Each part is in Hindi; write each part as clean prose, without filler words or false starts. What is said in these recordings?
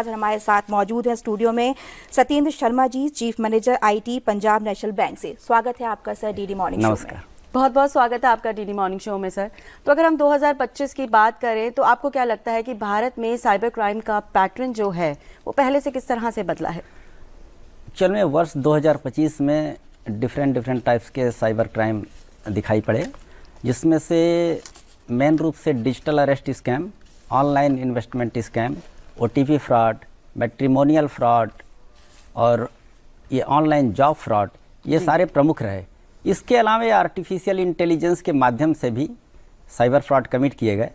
आज हमारे साथ मौजूद हैं स्टूडियो में Satyendra Sharma ji, chief manager IT Punjab National Bank से। स्वागत है आपका सर डीडी मॉर्निंग शो में। नमस्कार। बहुत बहुत स्वागत है आपका डीडी मॉर्निंग शो में सर। तो अगर हम 2025 की बात करें तो आपको क्या लगता है कि भारत में साइबर क्राइम का पैटर्न जो है वो पहले से किस तरह से बदला है? चलिए, वर्ष 2025 में डिफरेंट टाइप्स के साइबर क्राइम दिखाई पड़े, जिसमें से मेन रूप से digital arrest scam, online investment scam, OTP fraud, matrimonial fraud और ये ऑनलाइन जॉब फ्रॉड, ये सारे प्रमुख रहे। इसके अलावा आर्टिफिशियल इंटेलिजेंस के माध्यम से भी साइबर फ्रॉड कमिट किए गए।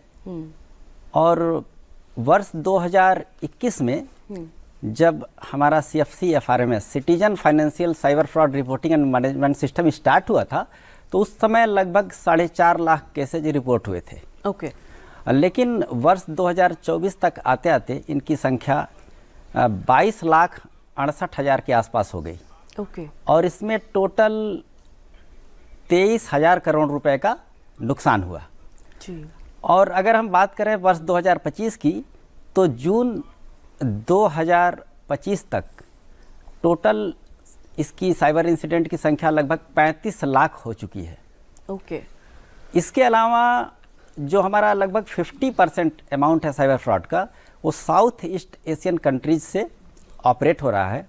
और वर्ष 2021 में जब हमारा CFC FRMS citizen financial cyber fraud reporting and management system start हुआ था, तो उस समय लगभग 4.5 लाख केसेज रिपोर्ट हुए थे। ओके। लेकिन वर्ष 2024 तक आते आते इनकी संख्या 22,68,000 के आसपास हो गई। ओके। और इसमें टोटल 23,000 करोड़ रुपए का नुकसान हुआ जी। और अगर हम बात करें वर्ष 2025 की, तो जून 2025 तक टोटल इसकी साइबर इंसिडेंट की संख्या लगभग 35 लाख हो चुकी है। ओके। इसके अलावा जो हमारा लगभग 50% अमाउंट है साइबर फ्रॉड का, वो साउथ ईस्ट एशियन कंट्रीज से ऑपरेट हो रहा है।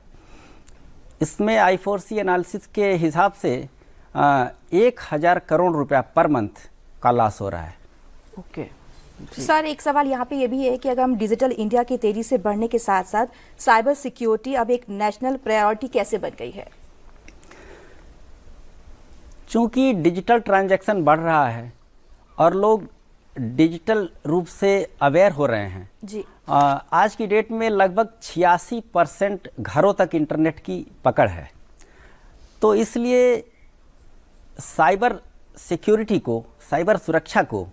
इसमें I4C एनालिसिस के हिसाब से 1,000 करोड़ रुपया पर मंथ का लॉस हो रहा है। ओके। सर, एक सवाल यहाँ पे ये भी है कि अगर हम डिजिटल इंडिया के तेजी से बढ़ने के साथ साथ साइबर सिक्योरिटी अब एक नेशनल प्रायोरिटी कैसे बन गई है? चूंकि डिजिटल ट्रांजैक्शन बढ़ रहा है और लोग डिजिटल रूप से अवेयर हो रहे हैं जी। आज की डेट में लगभग 86% घरों तक इंटरनेट की पकड़ है। तो इसलिए साइबर सिक्योरिटी को, साइबर सुरक्षा को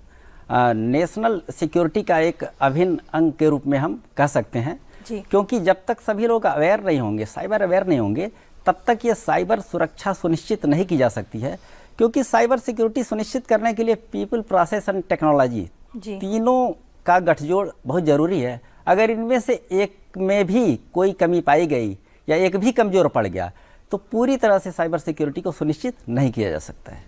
नेशनल सिक्योरिटी का एक अभिन्न अंग के रूप में हम कह सकते हैं जी। क्योंकि जब तक सभी लोग अवेयर नहीं होंगे, साइबर अवेयर नहीं होंगे, तब तक ये साइबर सुरक्षा सुनिश्चित नहीं की जा सकती है। क्योंकि साइबर सिक्योरिटी सुनिश्चित करने के लिए पीपल, प्रोसेस एंड टेक्नोलॉजी, तीनों का गठजोड़ बहुत ज़रूरी है। अगर इनमें से एक में भी कोई कमी पाई गई या एक भी कमज़ोर पड़ गया, तो पूरी तरह से साइबर सिक्योरिटी को सुनिश्चित नहीं किया जा सकता है।